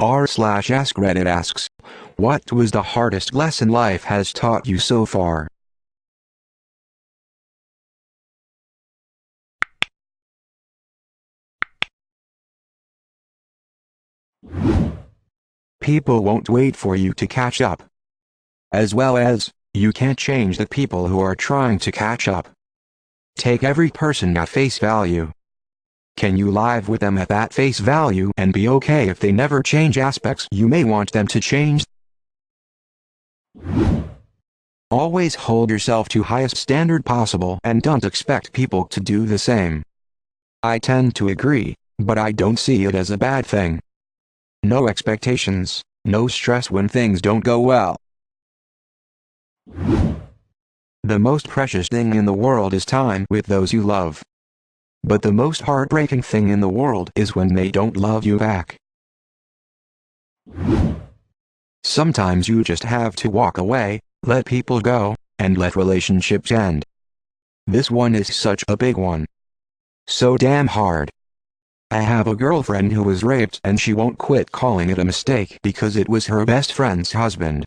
r/AskReddit asks, what was the hardest lesson life has taught you so far? People won't wait for you to catch up. As well as, you can't change the people who are trying to catch up. Take every person at face value. Can you live with them at that face value and be okay if they never change aspects you may want them to change? Always hold yourself to highest standard possible and don't expect people to do the same. I tend to agree, but I don't see it as a bad thing. No expectations, no stress when things don't go well. The most precious thing in the world is time with those you love. But the most heartbreaking thing in the world is when they don't love you back. Sometimes you just have to walk away, let people go, and let relationships end. This one is such a big one. So damn hard. I have a girlfriend who was raped and she won't quit calling it a mistake because it was her best friend's husband.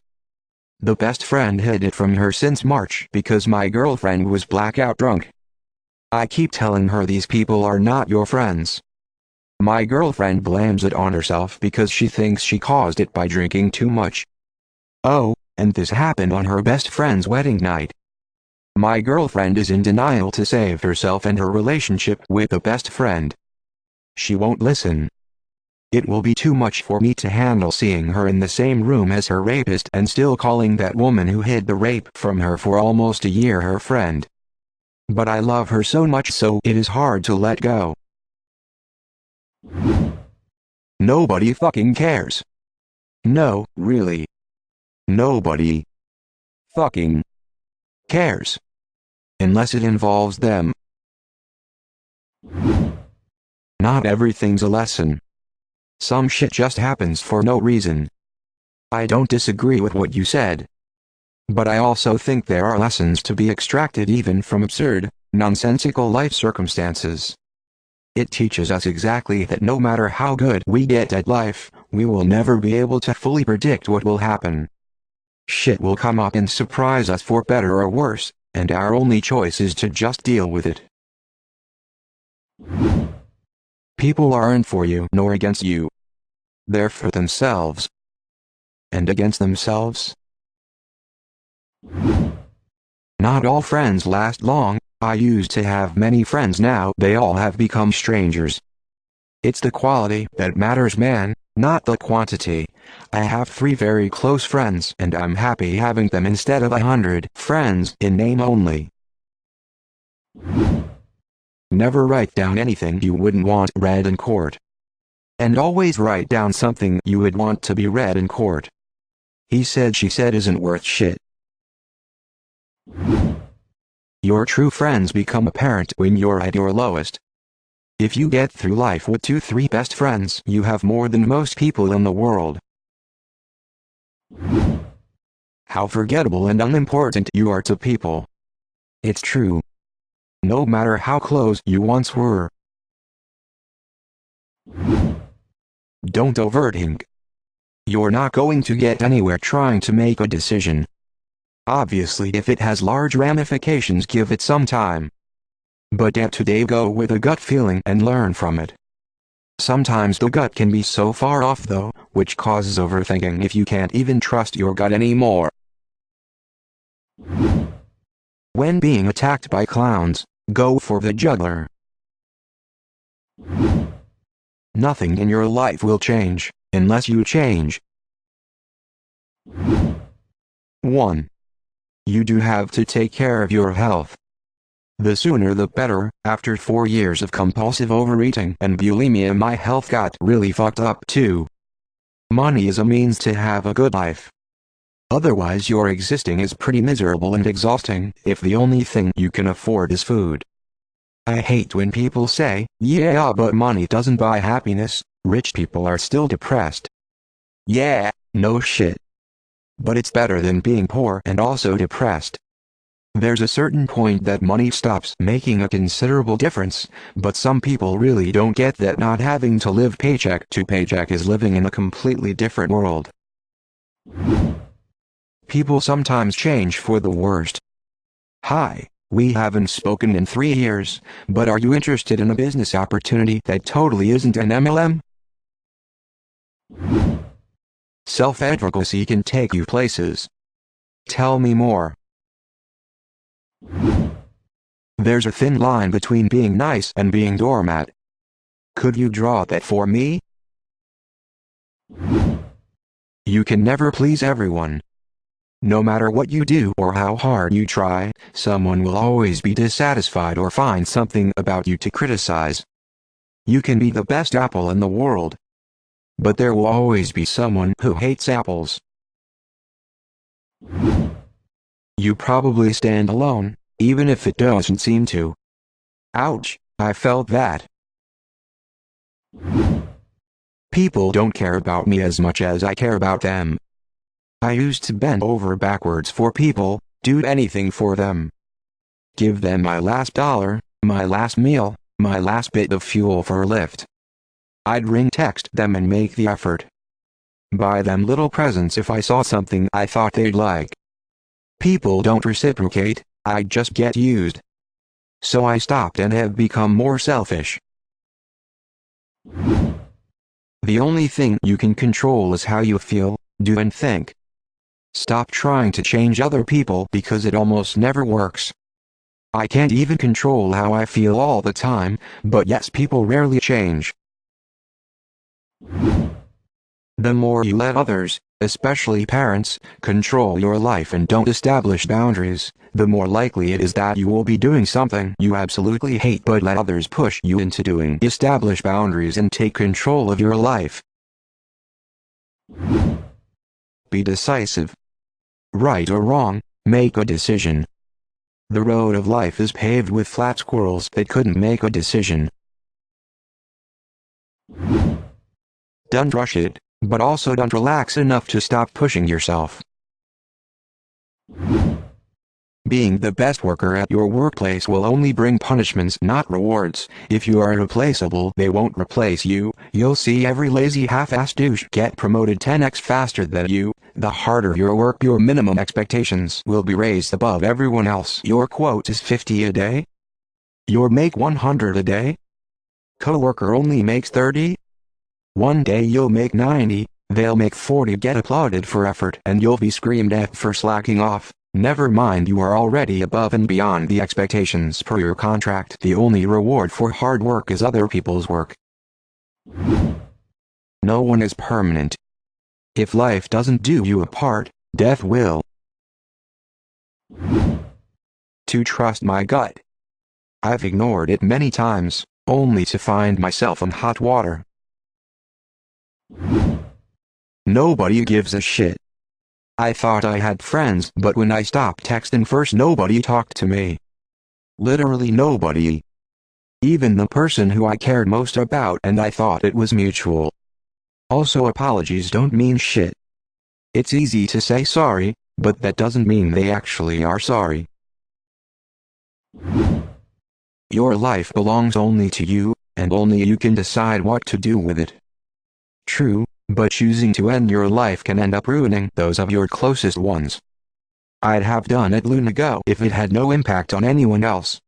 The best friend hid it from her since March because my girlfriend was blackout drunk. I keep telling her these people are not your friends. My girlfriend blames it on herself because she thinks she caused it by drinking too much. Oh, and this happened on her best friend's wedding night. My girlfriend is in denial to save herself and her relationship with the best friend. She won't listen. It will be too much for me to handle seeing her in the same room as her rapist and still calling that woman who hid the rape from her for almost a year her friend. But I love her so much so it is hard to let go. Nobody fucking cares. No, really. Nobody fucking cares. Unless it involves them. Not everything's a lesson. Some shit just happens for no reason. I don't disagree with what you said. But I also think there are lessons to be extracted even from absurd, nonsensical life circumstances. It teaches us exactly that no matter how good we get at life, we will never be able to fully predict what will happen. Shit will come up and surprise us for better or worse, and our only choice is to just deal with it. People aren't for you nor against you. They're for themselves. And against themselves. Not all friends last long. I used to have many friends, now they all have become strangers. It's the quality that matters, man, not the quantity. I have 3 very close friends and I'm happy having them instead of 100 friends in name only. Never write down anything you wouldn't want read in court. And always write down something you would want to be read in court. He said she said isn't worth shit. Your true friends become apparent when you're at your lowest. If you get through life with 2-3 best friends, you have more than most people in the world. How forgettable and unimportant you are to people. It's true. No matter how close you once were. Don't overthink. You're not going to get anywhere trying to make a decision. Obviously, if it has large ramifications, give it some time. But today go with a gut feeling and learn from it. Sometimes the gut can be so far off though, which causes overthinking if you can't even trust your gut anymore. When being attacked by clowns, go for the juggler. Nothing in your life will change, unless you change. 1. You do have to take care of your health. The sooner the better. After 4 years of compulsive overeating and bulimia, my health got really fucked up too. Money is a means to have a good life. Otherwise your existing is pretty miserable and exhausting if the only thing you can afford is food. I hate when people say, yeah, but money doesn't buy happiness, rich people are still depressed. Yeah, no shit. But it's better than being poor and also depressed. There's a certain point that money stops making a considerable difference, but some people really don't get that not having to live paycheck to paycheck is living in a completely different world. People sometimes change for the worst. Hi, we haven't spoken in 3 years, but are you interested in a business opportunity that totally isn't an MLM? Self-advocacy can take you places. Tell me more. There's a thin line between being nice and being doormat. Could you draw that for me? You can never please everyone. No matter what you do or how hard you try, someone will always be dissatisfied or find something about you to criticize. You can be the best apple in the world, but there will always be someone who hates apples. You probably stand alone, even if it doesn't seem to. Ouch, I felt that. People don't care about me as much as I care about them. I used to bend over backwards for people, do anything for them. Give them my last dollar, my last meal, my last bit of fuel for a lift. I'd ring text them and make the effort. Buy them little presents if I saw something I thought they'd like. People don't reciprocate, I just get used. So I stopped and have become more selfish. The only thing you can control is how you feel, do and think. Stop trying to change other people because it almost never works. I can't even control how I feel all the time, but yes, people rarely change. The more you let others, especially parents, control your life and don't establish boundaries, the more likely it is that you will be doing something you absolutely hate but let others push you into doing. Establish boundaries and take control of your life. Be decisive. Right or wrong, make a decision. The road of life is paved with flat squirrels that couldn't make a decision. Don't rush it, but also don't relax enough to stop pushing yourself. Being the best worker at your workplace will only bring punishments, not rewards. If you are irreplaceable, they won't replace you. You'll see every lazy half-assed douche get promoted 10x faster than you. The harder your work, your minimum expectations will be raised above everyone else. Your quote is 50 a day? Your make 100 a day? Coworker only makes 30? One day you'll make 90, they'll make 40. Get applauded for effort and you'll be screamed at for slacking off. Never mind, you are already above and beyond the expectations per your contract. The only reward for hard work is other people's work. No one is permanent. If life doesn't do you a part, death will. To trust my gut. I've ignored it many times, only to find myself in hot water. Nobody gives a shit. I thought I had friends, but when I stopped texting first, nobody talked to me. Literally nobody. Even the person who I cared most about, and I thought it was mutual. Also, apologies don't mean shit. It's easy to say sorry, but that doesn't mean they actually are sorry. Your life belongs only to you, and only you can decide what to do with it. True, but choosing to end your life can end up ruining those of your closest ones. I'd have done it long ago if it had no impact on anyone else.